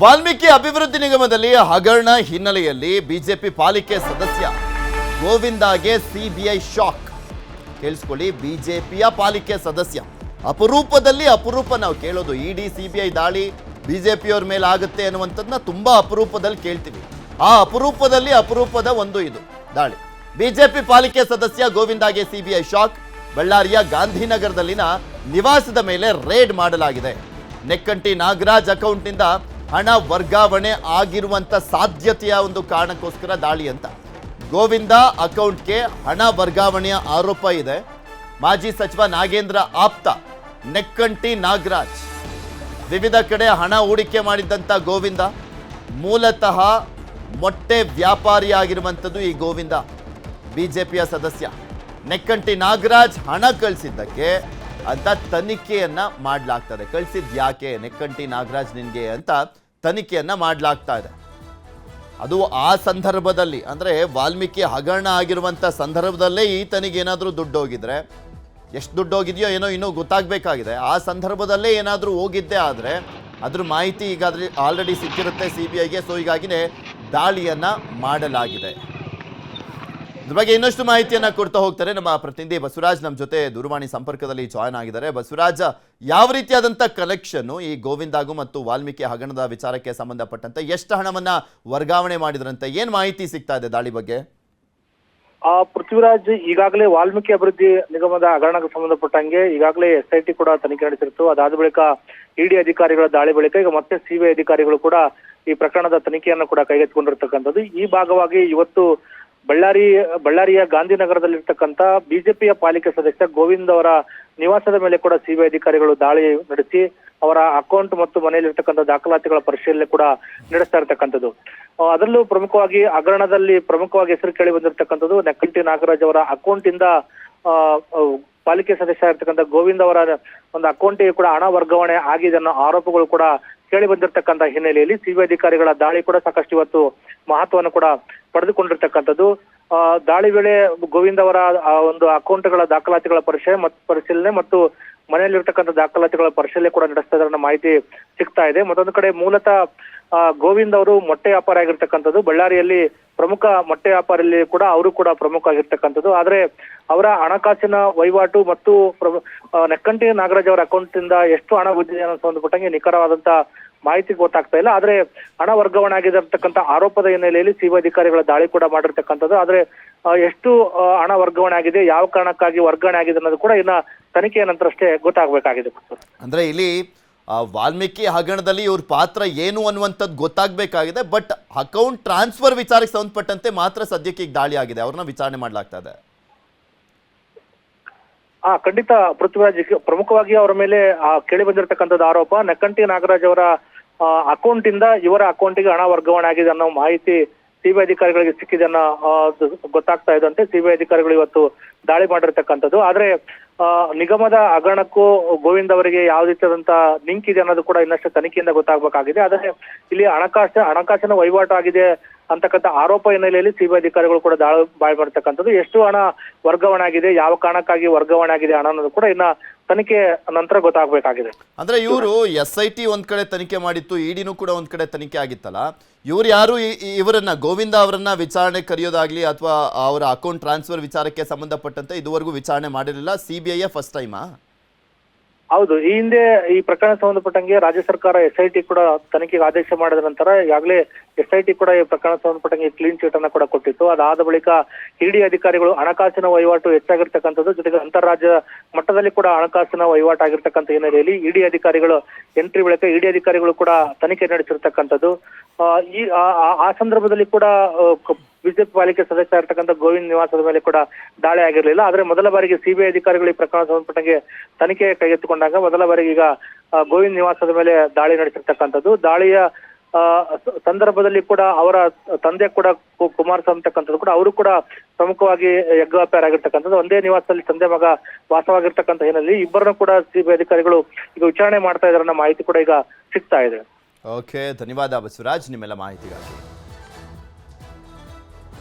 ವಾಲ್ಮೀಕಿ ಅಭಿವೃದ್ಧಿ ನಿಗಮದಲ್ಲಿ ಹಗರಣ ಹಿನ್ನೆಲೆಯಲ್ಲಿ ಬಿಜೆಪಿ ಪಾಲಿಕೆ ಸದಸ್ಯ ಗೋವಿಂದಾಗೆ ಸಿಬಿಐ ಶಾಕ್. ಕೇಳಿಸ್ಕೊಳ್ಳಿ, ಬಿಜೆಪಿಯ ಪಾಲಿಕೆ ಸದಸ್ಯ ಅಪರೂಪದಲ್ಲಿ ಅಪರೂಪ ನಾವು ಕೇಳೋದು. ಇಡಿ ಸಿಬಿಐ ದಾಳಿ ಬಿಜೆಪಿಯವ್ರ ಮೇಲೆ ಆಗುತ್ತೆ ಅನ್ನುವಂಥದ್ದನ್ನ ತುಂಬಾ ಅಪರೂಪದಲ್ಲಿ ಕೇಳ್ತೀವಿ. ಆ ಅಪರೂಪದಲ್ಲಿ ಅಪರೂಪದ ಒಂದು ಇದು ದಾಳಿ. ಬಿಜೆಪಿ ಪಾಲಿಕೆ ಸದಸ್ಯ ಗೋವಿಂದಾಗೆ ಸಿಬಿಐ ಶಾಕ್. ಬಳ್ಳಾರಿಯ ಗಾಂಧಿನಗರದಲ್ಲಿನ ನಿವಾಸದ ಮೇಲೆ ರೇಡ್ ಮಾಡಲಾಗಿದೆ. ನೆಕ್ಕಂಟಿ ನಾಗರಾಜ್ ಅಕೌಂಟ್ನಿಂದ ಹಣ ವರ್ಗಾವಣೆ ಆಗಿರುವಂತ ಸಾಧ್ಯತೆಯ ಒಂದು ಕಾರಣಕ್ಕೋಸ್ಕರ ದಾಳಿ ಅಂತ. ಗೋವಿಂದ ಅಕೌಂಟ್ಗೆ ಹಣ ವರ್ಗಾವಣೆಯ ಆರೋಪ ಇದೆ. ಮಾಜಿ ಸಚಿವ ನಾಗೇಂದ್ರ ಆಪ್ತ ನೆಕ್ಕಂಟಿ ನಾಗರಾಜ್ ವಿವಿಧ ಕಡೆ ಹಣ ಹೂಡಿಕೆ ಮಾಡಿದ್ದಂಥ ಗೋವಿಂದ ಮೂಲತಃ ಮೊಟ್ಟೆ ವ್ಯಾಪಾರಿಯಾಗಿರುವಂಥದ್ದು ಈ ಗೋವಿಂದ. ಬಿಜೆಪಿಯ ಸದಸ್ಯ ನೆಕ್ಕಂಟಿ ನಾಗರಾಜ್ ಹಣ ಕಳಿಸಿದ್ದಕ್ಕೆ ಅಂತ ತನಿಖೆಯನ್ನ ಮಾಡಲಾಗ್ತದೆ. ಕಳಿಸಿದ್ ಯಾಕೆ ನೆಕ್ಕಂಟಿ ನಾಗರಾಜ್ ನಿನ್ಗೆ ಅಂತ ತನಿಖೆಯನ್ನ ಮಾಡಲಾಗ್ತಾ ಇದೆ. ಅದು ಆ ಸಂದರ್ಭದಲ್ಲಿ ಅಂದ್ರೆ ವಾಲ್ಮೀಕಿ ಹಗರಣ ಆಗಿರುವಂತ ಸಂದರ್ಭದಲ್ಲೇ ಈತನಿಗೆ ಏನಾದರೂ ದುಡ್ಡು ಹೋಗಿದ್ರೆ, ಎಷ್ಟು ದುಡ್ಡು ಹೋಗಿದೆಯೋ ಏನೋ ಇನ್ನೂ ಗೊತ್ತಾಗಬೇಕಾಗಿದೆ. ಆ ಸಂದರ್ಭದಲ್ಲೇ ಏನಾದರೂ ಹೋಗಿದ್ದೆ ಆದರೆ ಅದ್ರ ಮಾಹಿತಿ ಈಗಾದ್ರೆ ಆಲ್ರೆಡಿ ಸಿಕ್ಕಿರುತ್ತೆ ಸಿಬಿಐಗೆ. ಸೊ ಹೀಗಾಗಿನೇ ದಾಳಿಯನ್ನ ಮಾಡಲಾಗಿದೆ. ಇದ್ರ ಬಗ್ಗೆ ಇನ್ನಷ್ಟು ಮಾಹಿತಿಯನ್ನ ಕೊಡ್ತಾ ಹೋಗ್ತಾರೆ ನಮ್ಮ ಪ್ರತಿನಿಧಿ ಬಸವರಾಜ್. ನಮ್ಮ ಜೊತೆ ದೂರವಾಣಿ ಸಂಪರ್ಕದಲ್ಲಿ ಜಾಯ್ನ್ ಆಗಿದ್ದಾರೆ. ಬಸವರಾಜ್, ಯಾವ ರೀತಿಯಾದಂಥ ಕಲೆಕ್ಷನ್ ಈ ಗೋವಿಂದಾಗೂ ಮತ್ತು ವಾಲ್ಮೀಕಿ ಹಗರಣದ ವಿಚಾರಕ್ಕೆ ಸಂಬಂಧಪಟ್ಟಂತೆ ಎಷ್ಟು ಹಣವನ್ನ ವರ್ಗಾವಣೆ ಮಾಡಿದ್ರಂತೆ, ಏನ್ ಮಾಹಿತಿ ಸಿಗ್ತಾ ಇದೆ ದಾಳಿ ಬಗ್ಗೆ? ಪೃಥ್ವಿರಾಜ್, ಈಗಾಗಲೇ ವಾಲ್ಮೀಕಿ ಅಭಿವೃದ್ಧಿ ನಿಗಮದ ಹಗರಣಕ್ಕೆ ಸಂಬಂಧಪಟ್ಟಂಗೆ ಈಗಾಗಲೇ SIT ಕೂಡ ತನಿಖೆ ನಡೆಸಿತ್ತು. ಅದಾದ ಬಳಿಕ ಇಡಿ ಅಧಿಕಾರಿಗಳ ದಾಳಿ ಬಳಿಕ ಈಗ ಮತ್ತೆ ಸಿಬಿಐ ಅಧಿಕಾರಿಗಳು ಕೂಡ ಈ ಪ್ರಕರಣದ ತನಿಖೆಯನ್ನು ಕೂಡ ಕೈಗೆತ್ತಿಕೊಂಡಿರ್ತಕ್ಕಂಥದ್ದು. ಈ ಭಾಗವಾಗಿ ಇವತ್ತು ಬಳ್ಳಾರಿಯ ಗಾಂಧಿನಗರದಲ್ಲಿರ್ತಕ್ಕಂಥ ಬಿಜೆಪಿಯ ಪಾಲಿಕೆ ಸದಸ್ಯ ಗೋವಿಂದ್ ಅವರ ನಿವಾಸದ ಮೇಲೆ ಕೂಡ ಸಿಬಿಐ ಅಧಿಕಾರಿಗಳು ದಾಳಿ ನಡೆಸಿ ಅವರ ಅಕೌಂಟ್ ಮತ್ತು ಮನೆಯಲ್ಲಿರ್ತಕ್ಕಂಥ ದಾಖಲಾತಿಗಳ ಪರಿಶೀಲನೆ ಕೂಡ ನಡೆಸ್ತಾ ಇರ್ತಕ್ಕಂಥದ್ದು. ಅದರಲ್ಲೂ ಪ್ರಮುಖವಾಗಿ ಹಗರಣದಲ್ಲಿ ಪ್ರಮುಖವಾಗಿ ಹೆಸರು ಕೇಳಿ ಬಂದಿರತಕ್ಕಂಥದ್ದು ನೆಕ್ಕಂಟಿ ನಾಗರಾಜ್ ಅವರ ಅಕೌಂಟ್ ಇಂದ ಪಾಲಿಕೆ ಸದಸ್ಯ ಇರ್ತಕ್ಕಂಥ ಗೋವಿಂದ್ ಅವರ ಒಂದು ಅಕೌಂಟಿಗೆ ಕೂಡ ಹಣ ವರ್ಗಾವಣೆ ಆಗಿದೆ ಅನ್ನೋ ಆರೋಪಗಳು ಕೂಡ ಕೇಳಿ ಬಂದಿರತಕ್ಕಂಥ ಹಿನ್ನೆಲೆಯಲ್ಲಿ ಸಿಬಿಐ ಅಧಿಕಾರಿಗಳ ದಾಳಿ ಕೂಡ ಸಾಕಷ್ಟು ಇವತ್ತು ಮಹತ್ವವನ್ನು ಕೂಡ ಪಡೆದುಕೊಂಡಿರ್ತಕ್ಕಂಥದ್ದು. ದಾಳಿ ವೇಳೆ ಗೋವಿಂದ್ ಅವರ ಒಂದು ಅಕೌಂಟ್ಗಳ ದಾಖಲಾತಿಗಳ ಪರಿಶೀಲನೆ ಮತ್ತು ಮನೆಯಲ್ಲಿರ್ತಕ್ಕಂಥ ದಾಖಲಾತಿಗಳ ಪರಿಶೀಲನೆ ಕೂಡ ನಡೆಸ್ತಾ ಇದ್ದಾರೆ ಅನ್ನೋ ಮಾಹಿತಿ ಸಿಗ್ತಾ ಇದೆ. ಮತ್ತೊಂದು ಕಡೆ ಮೂಲತಃ ಗೋವಿಂದ್ ಅವರು ಮೊಟ್ಟೆ ವ್ಯಾಪಾರ ಆಗಿರ್ತಕ್ಕಂಥದ್ದು. ಬಳ್ಳಾರಿಯಲ್ಲಿ ಪ್ರಮುಖ ಮೊಟ್ಟೆ ವ್ಯಾಪಾರಿಯಲ್ಲಿ ಕೂಡ ಅವರು ಕೂಡ ಪ್ರಮುಖ ಆಗಿರ್ತಕ್ಕಂಥದ್ದು. ಆದ್ರೆ ಅವರ ಹಣಕಾಸಿನ ವಹಿವಾಟು ಮತ್ತು ನೆಕ್ಕಂಟಿ ನಾಗರಾಜ್ ಅವರ ಅಕೌಂಟ್ ಇಂದ ಎಷ್ಟು ಹಣ ಬಂದಿದೆ ಅನ್ನೋ ಸಂಬಂಧಪಟ್ಟಂಗೆ ನಿಖರವಾದಂತ ಮಾಹಿತಿ ಗೊತ್ತಾಗ್ತಾ ಇಲ್ಲ. ಆದ್ರೆ ಹಣ ವರ್ಗಾವಣೆ ಆಗಿರತಕ್ಕಂಥ ಆರೋಪದ ಹಿನ್ನೆಲೆಯಲ್ಲಿ ಸಿಬಿಐ ಅಧಿಕಾರಿಗಳ ದಾಳಿ ಕೂಡ ಮಾಡಿರ್ತಕ್ಕಂಥದ್ದು. ಆದ್ರೆ ಎಷ್ಟು ಹಣ ವರ್ಗಾವಣೆ ಆಗಿದೆ, ಯಾವ ಕಾರಣಕ್ಕಾಗಿ ವರ್ಗಾವಣೆ ಆಗಿದೆ ಅನ್ನೋದು ಕೂಡ ಇನ್ನ ತನಿಖೆಯ ನಂತರ ಅಷ್ಟೇ ಗೊತ್ತಾಗಬೇಕಾಗಿದೆ. ಅಂದ್ರೆ ಇಲ್ಲಿ ವಾಲ್ಮೀಕಿ ಹಗರಣದಲ್ಲಿ ಇವ್ರ ಪಾತ್ರ ಏನು ಅನ್ನುವಂಥದ್ದು ಗೊತ್ತಾಗಬೇಕಾಗಿದೆ. ಬಟ್ ಅಕೌಂಟ್ ಟ್ರಾನ್ಸ್ಫರ್ ವಿಚಾರಕ್ಕೆ ಸಂಬಂಧಪಟ್ಟಂತೆ ಮಾತ್ರ ಸದ್ಯಕ್ಕೆ ಈಗ ದಾಳಿ ಆಗಿದೆ, ಅವ್ರನ್ನ ವಿಚಾರಣೆ ಮಾಡಲಾಗ್ತಾ ಇದೆ. ಖಂಡಿತ ಪೃಥ್ವಿರಾಜ್, ಪ್ರಮುಖವಾಗಿ ಅವರ ಮೇಲೆ ಕೇಳಿ ಬಂದಿರತಕ್ಕಂಥದ್ದು ಆರೋಪ ನೆಕ್ಕಂಟಿ ನಾಗರಾಜ್ ಅವರ ಅಕೌಂಟ್ ಇಂದ ಇವರ ಅಕೌಂಟಿಗೆ ಹಣ ವರ್ಗಾವಣೆ ಆಗಿದೆ ಅನ್ನೋ ಮಾಹಿತಿ ಸಿಬಿಐ ಅಧಿಕಾರಿಗಳಿಗೆ ಸಿಕ್ಕಿದೆ ಅನ್ನೋ ಗೊತ್ತಾಗ್ತಾ ಇದ್ದಂತೆ ಸಿಬಿಐ ಅಧಿಕಾರಿಗಳು ಇವತ್ತು ದಾಳಿ ಮಾಡಿರ್ತಕ್ಕಂಥದ್ದು. ಆದ್ರೆ ನಿಗಮದ ಹಗರಣಕ್ಕೂ ಗೋವಿಂದ್ ಅವರಿಗೆ ಯಾವ ರೀತಿಯಾದಂತ ಲಿಂಕ್ ಇದೆ ಅನ್ನೋದು ಕೂಡ ಇನ್ನಷ್ಟು ತನಿಖೆಯಿಂದ ಗೊತ್ತಾಗಬೇಕಾಗಿದೆ. ಆದ್ರೆ ಇಲ್ಲಿ ಹಣಕಾಸಿನ ವಹಿವಾಟು ಆಗಿದೆ ಅಂತಕ್ಕಂಥ ಆರೋಪ ಹಿನ್ನೆಲೆಯಲ್ಲಿ ಸಿಬಿಐ ಅಧಿಕಾರಿಗಳು ಕೂಡ ದಾಳಿ ಮಾಡ್ತಕ್ಕಂಥದ್ದು. ಎಷ್ಟು ಹಣ ವರ್ಗಾವಣೆ ಆಗಿದೆ, ಯಾವ ಕಾರಣಕ್ಕಾಗಿ ವರ್ಗಾವಣೆ ಆಗಿದೆ ಹಣ ಅನ್ನೋದು ಕೂಡ ಇನ್ನ ತನಿಖೆ ನಂತರ ಗೊತ್ತಾಗಬೇಕಾಗಿದೆ. ಅಂದ್ರೆ ಇವರು SIT ಒಂದ್ ಕಡೆ ತನಿಖೆ ಮಾಡಿತ್ತು, ಇಡಿನೂ ಕೂಡ ಒಂದ್ ಕಡೆ ತನಿಖೆ ಆಗಿತ್ತಲ್ಲ, ಇವ್ರು ಯಾರು ಇವರನ್ನ ಗೋವಿಂದ ಅವರನ್ನ ವಿಚಾರಣೆ ಕರೆಯೋದಾಗ್ಲಿ ಅಥವಾ ಅವರ ಅಕೌಂಟ್ ಟ್ರಾನ್ಸ್ಫರ್ ವಿಚಾರಕ್ಕೆ ಸಂಬಂಧಪಟ್ಟಂತೆ ಇದುವರೆಗೂ ವಿಚಾರಣೆ ಮಾಡಿರಲಿಲ್ಲ, ಸಿಬಿಐ ಫಸ್ಟ್ ಟೈಮಾ? ಹೌದು, ಈ ಹಿಂದೆ ಈ ಪ್ರಕರಣ ಸಂಬಂಧಪಟ್ಟಂಗೆ ರಾಜ್ಯ ಸರ್ಕಾರ SIT ಕೂಡ ತನಿಖೆಗೆ ಆದೇಶ ಮಾಡಿದ ನಂತರ ಈಗಾಗಲೇ SIT ಕೂಡ ಈ ಪ್ರಕರಣ ಸಂಬಂಧಪಟ್ಟಂಗೆ ಕ್ಲೀನ್ ಚಿಟ್ ಅನ್ನ ಕೂಡ ಕೊಟ್ಟಿತ್ತು. ಅದಾದ ಬಳಿಕ ಇಡಿ ಅಧಿಕಾರಿಗಳು ಹಣಕಾಸಿನ ವಹಿವಾಟು ಹೆಚ್ಚಾಗಿರ್ತಕ್ಕಂಥದ್ದು, ಜೊತೆಗೆ ಅಂತಾರಾಜ್ಯ ಮಟ್ಟದಲ್ಲಿ ಕೂಡ ಹಣಕಾಸಿನ ವಹಿವಾಟು ಆಗಿರ್ತಕ್ಕಂಥ ಹಿನ್ನೆಲೆಯಲ್ಲಿ ಇಡಿ ಅಧಿಕಾರಿಗಳು ಎಂಟ್ರಿ ಬಳಿಕ ಇಡಿ ಅಧಿಕಾರಿಗಳು ಕೂಡ ತನಿಖೆ ನಡೆಸಿರ್ತಕ್ಕಂಥದ್ದು. ಆ ಸಂದರ್ಭದಲ್ಲಿ ಕೂಡ ಬಿಜೆಪಿ ಪಾಲಿಕೆ ಸದಸ್ಯ ಇರ್ತಕ್ಕಂಥ ಗೋವಿಂದ್ ನಿವಾಸದ ಮೇಲೆ ಕೂಡ ದಾಳಿ ಆಗಿರಲಿಲ್ಲ. ಆದ್ರೆ ಮೊದಲ ಬಾರಿಗೆ ಸಿಬಿಐ ಅಧಿಕಾರಿಗಳು ಈ ಪ್ರಕರಣ ಸಂಬಂಧಪಟ್ಟಂಗೆ ತನಿಖೆ ಕೈಗೆತ್ತಿಕೊಂಡಾಗ ಮೊದಲ ಬಾರಿಗೆ ಈಗ ಗೋವಿಂದ್ ನಿವಾಸದ ಮೇಲೆ ದಾಳಿ ನಡೆಸಿರ್ತಕ್ಕಂಥದ್ದು. ದಾಳಿಯ ಸಂದರ್ಭದಲ್ಲಿ ಕೂಡ ಅವರ ತಂದೆ ಕೂಡ ಕುಮಾರಸ್ವಾಮಿ ಅಂತಕ್ಕಂಥದ್ದು ಕೂಡ ಅವರು ಕೂಡ ಪ್ರಮುಖವಾಗಿ ಎಗ್ ವ್ಯಾಪಾರ ಆಗಿರ್ತಕ್ಕಂಥದ್ದು. ಒಂದೇ ನಿವಾಸದಲ್ಲಿ ತಂದೆ ಮಗ ವಾಸವಾಗಿರ್ತಕ್ಕಂಥ ಹಿನ್ನೆಲೆಯಲ್ಲಿ ಇಬ್ಬರನ್ನು ಕೂಡ ಸಿಬಿಐ ಅಧಿಕಾರಿಗಳು ಈಗ ವಿಚಾರಣೆ ಮಾಡ್ತಾ ಇದಾರೆ ಅನ್ನೋ ಮಾಹಿತಿ ಕೂಡ ಈಗ ಸಿಗ್ತಾ ಇದೆ. ಓಕೆ, ಧನ್ಯವಾದ ಬಸವರಾಜ್ ನಿಮ್ಮೆಲ್ಲ ಮಾಹಿತಿಗಾಗಿ.